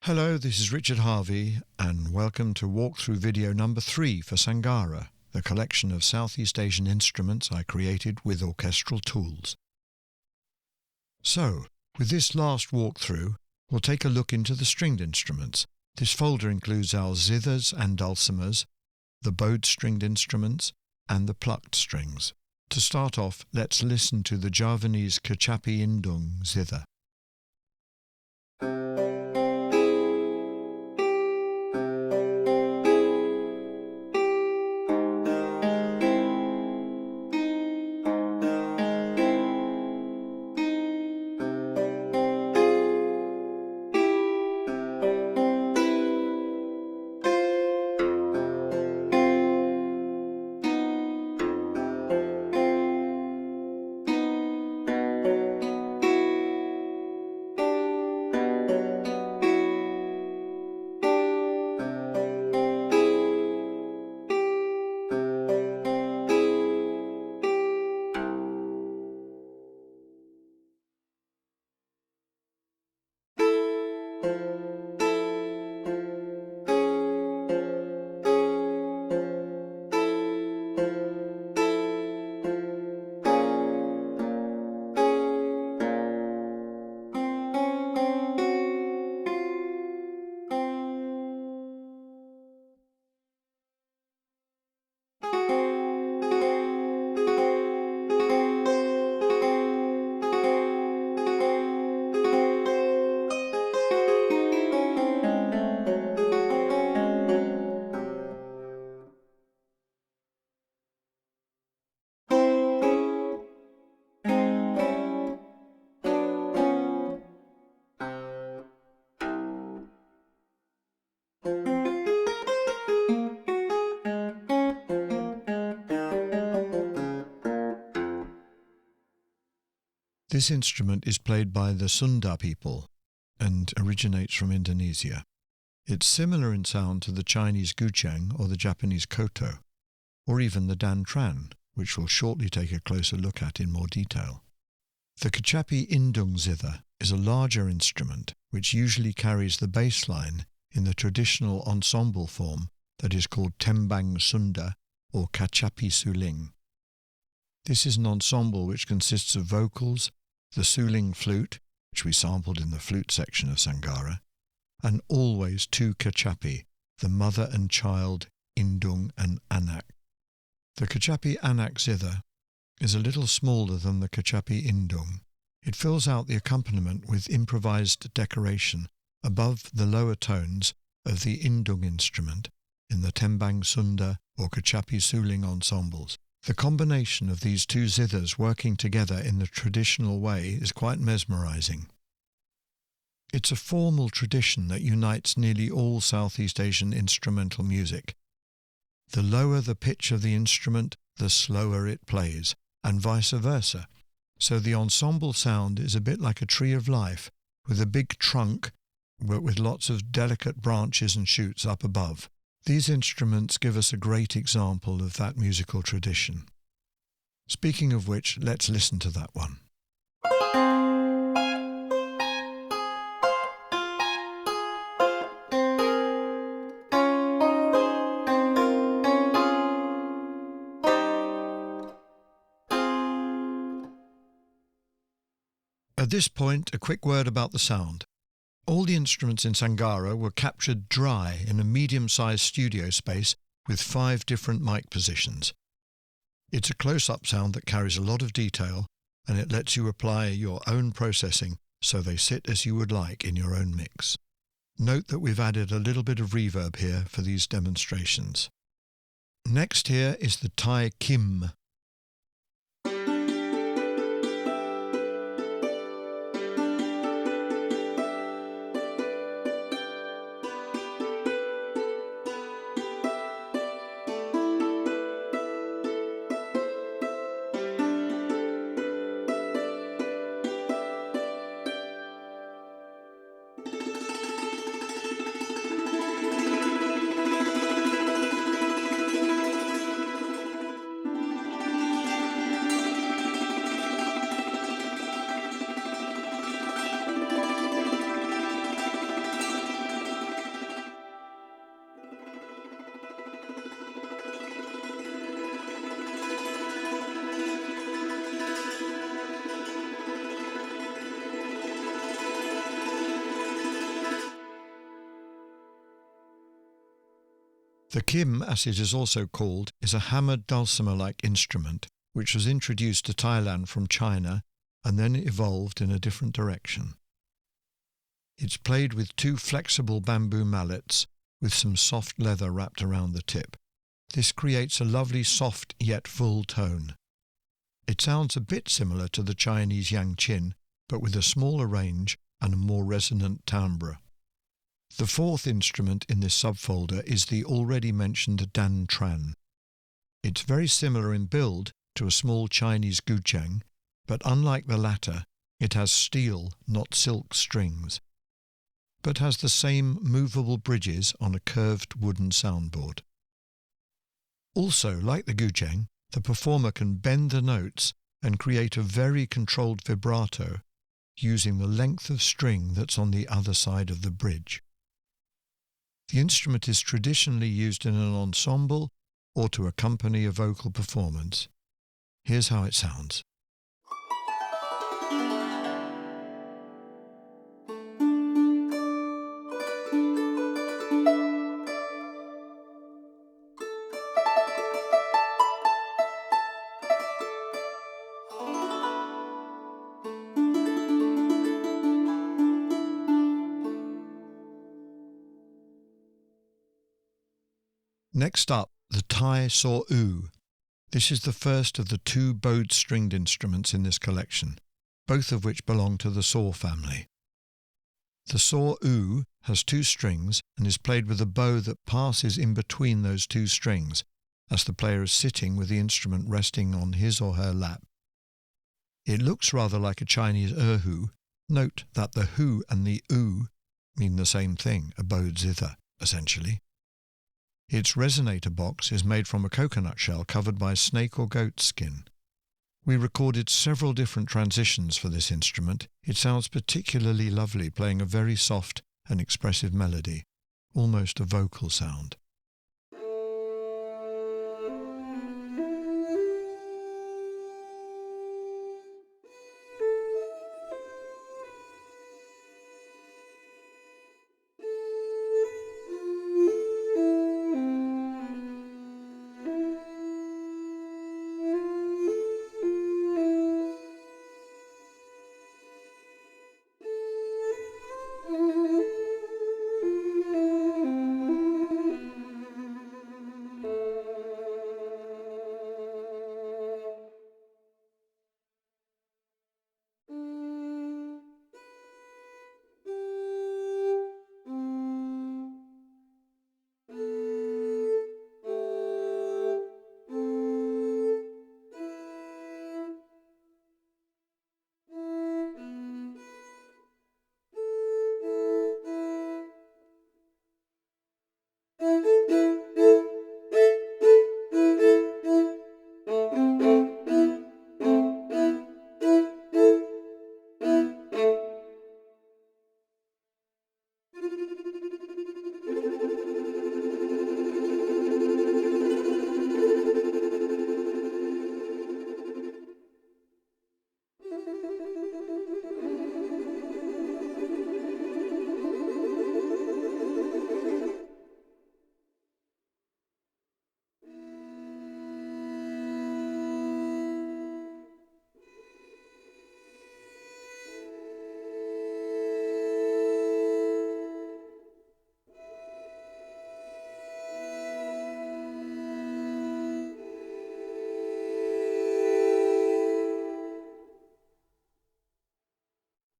Hello, this is Richard Harvey and welcome to walkthrough video number 3 for Sångara, the collection of Southeast Asian instruments I created with orchestral tools. So, with this last walkthrough, we'll take a look into the stringed instruments. This folder includes our zithers and dulcimers, the bowed stringed instruments, and the plucked strings. To start off, let's listen to the Javanese kecapi indung zither. This instrument is played by the Sunda people and originates from Indonesia. It's similar in sound to the Chinese gucheng or the Japanese koto, or even the dan tran, which we'll shortly take a closer look at in more detail. The kecapi indung zither is a larger instrument which usually carries the bass line in the traditional ensemble form that is called tembang sunda or kecapi suling. This is an ensemble which consists of vocals, the suling flute, which we sampled in the flute section of Sångara, and always two kecapi, the mother and child indung and anak. The kecapi anak zither is a little smaller than the kecapi indung. It fills out the accompaniment with improvised decoration above the lower tones of the indung instrument in the tembang sunda or kecapi suling ensembles. The combination of these two zithers working together in the traditional way is quite mesmerizing. It's a formal tradition that unites nearly all Southeast Asian instrumental music. The lower the pitch of the instrument, the slower it plays, and vice versa. So the ensemble sound is a bit like a tree of life, with a big trunk, but with lots of delicate branches and shoots up above. These instruments give us a great example of that musical tradition. Speaking of which, let's listen to that one. At this point, a quick word about the sound. All the instruments in Sångara were captured dry in a medium-sized studio space with 5 different mic positions. It's a close-up sound that carries a lot of detail, and it lets you apply your own processing so they sit as you would like in your own mix. Note that we've added a little bit of reverb here for these demonstrations. Next here is the Thai kim. The kim, as it is also called, is a hammered dulcimer-like instrument which was introduced to Thailand from China and then evolved in a different direction. It's played with two flexible bamboo mallets with some soft leather wrapped around the tip. This creates a lovely soft yet full tone. It sounds a bit similar to the Chinese yangqin, but with a smaller range and a more resonant timbre. The fourth instrument in this subfolder is the already mentioned dan tran. It's very similar in build to a small Chinese gucheng, but unlike the latter, it has steel, not silk strings, but has the same movable bridges on a curved wooden soundboard. Also, like the gucheng, the performer can bend the notes and create a very controlled vibrato using the length of string that's on the other side of the bridge. The instrument is traditionally used in an ensemble or to accompany a vocal performance. Here's how it sounds. Next up, the Thai saw-oo. This is the first of the two bowed stringed instruments in this collection, both of which belong to the saw family. The saw-oo has two strings and is played with a bow that passes in between those two strings, as the player is sitting with the instrument resting on his or her lap. It looks rather like a Chinese erhu. Note that the hu and the oo mean the same thing, a bowed zither, essentially. Its resonator box is made from a coconut shell covered by snake or goat skin. We recorded several different transitions for this instrument. It sounds particularly lovely, playing a very soft and expressive melody, almost a vocal sound.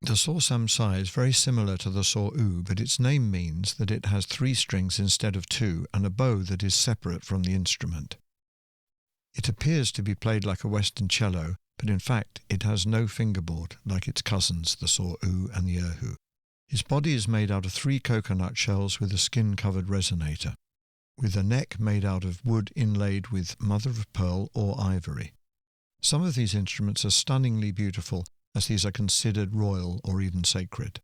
The saw samsai is very similar to the saw-oo, but its name means that it has 3 strings instead of 2 and a bow that is separate from the instrument. It appears to be played like a Western cello, but in fact it has no fingerboard like its cousins, the saw-oo and the erhu. Its body is made out of 3 coconut shells with a skin-covered resonator, with a neck made out of wood inlaid with mother-of-pearl or ivory. Some of these instruments are stunningly beautiful, as these are considered royal or even sacred.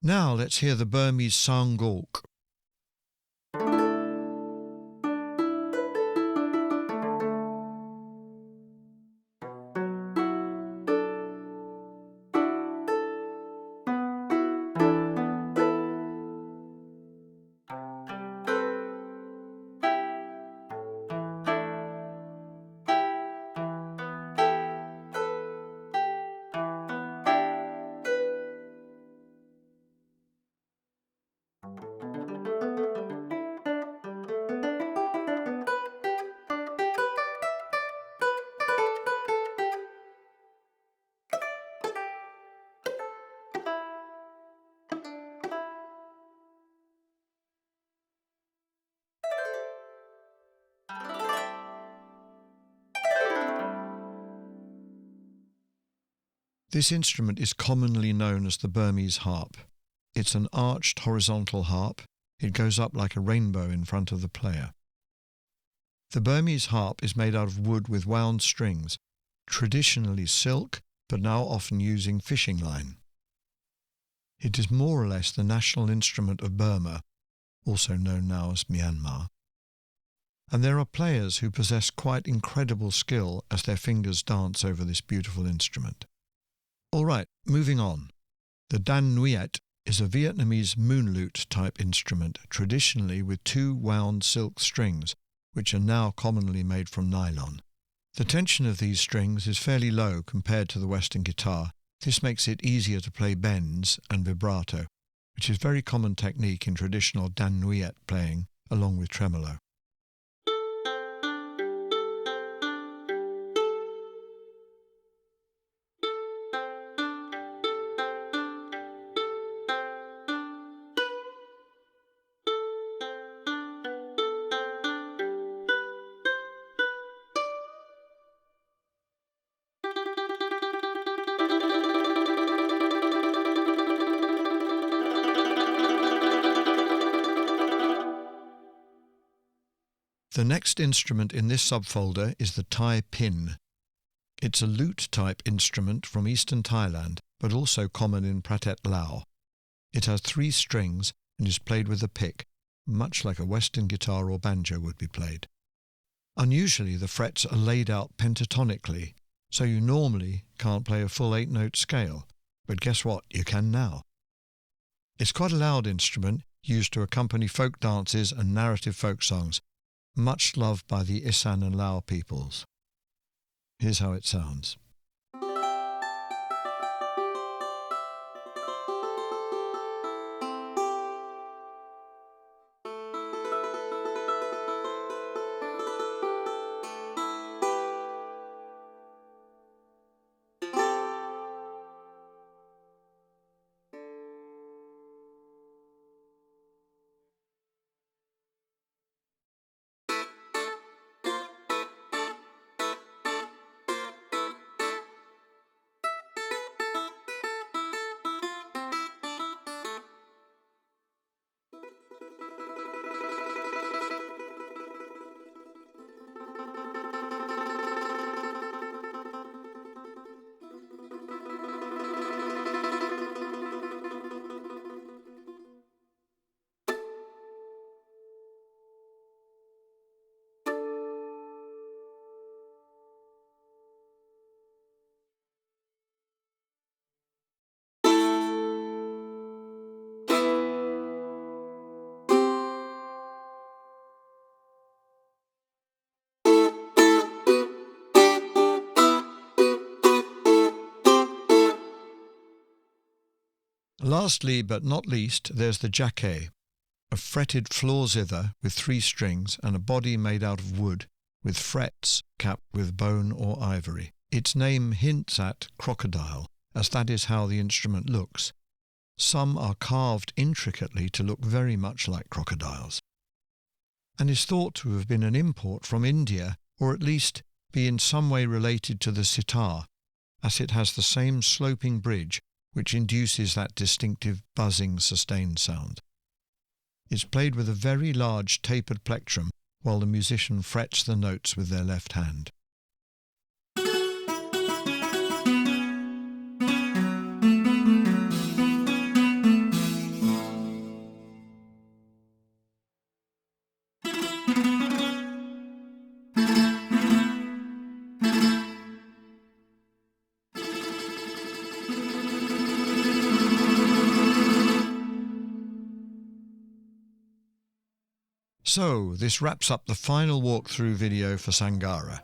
Now let's hear the Burmese Sångara. This instrument is commonly known as the Burmese harp. It's an arched horizontal harp. It goes up like a rainbow in front of the player. The Burmese harp is made out of wood with wound strings, traditionally silk, but now often using fishing line. It is more or less the national instrument of Burma, also known now as Myanmar. And there are players who possess quite incredible skill as their fingers dance over this beautiful instrument. All right, moving on. The dan nguyet is a Vietnamese moon lute type instrument, traditionally with two wound silk strings, which are now commonly made from nylon. The tension of these strings is fairly low compared to the Western guitar. This makes it easier to play bends and vibrato, which is a very common technique in traditional dan nguyet playing, along with tremolo. The next instrument in this subfolder is the Thai pin. It's a lute-type instrument from eastern Thailand, but also common in Pratet Lao. It has 3 strings and is played with a pick, much like a Western guitar or banjo would be played. Unusually, the frets are laid out pentatonically, so you normally can't play a full 8-note scale, but guess what? You can now. It's quite a loud instrument, used to accompany folk dances and narrative folk songs, much loved by the Isan and Lao peoples. Here's how it sounds. Lastly, but not least, there's the jaquet, a fretted floor zither with 3 strings and a body made out of wood with frets capped with bone or ivory. Its name hints at crocodile, as that is how the instrument looks. Some are carved intricately to look very much like crocodiles, and is thought to have been an import from India, or at least be in some way related to the sitar, as it has the same sloping bridge which induces that distinctive buzzing sustained sound. It's played with a very large tapered plectrum while the musician frets the notes with their left hand. So, this wraps up the final walkthrough video for Sångara.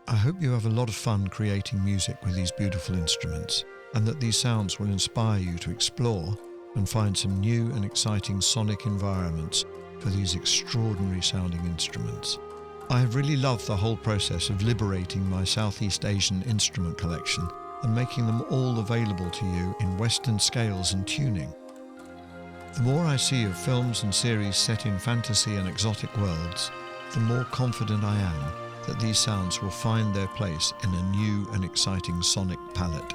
I hope you have a lot of fun creating music with these beautiful instruments, and that these sounds will inspire you to explore and find some new and exciting sonic environments for these extraordinary sounding instruments. I have really loved the whole process of liberating my Southeast Asian instrument collection and making them all available to you in Western scales and tuning. The more I see of films and series set in fantasy and exotic worlds, the more confident I am that these sounds will find their place in a new and exciting sonic palette.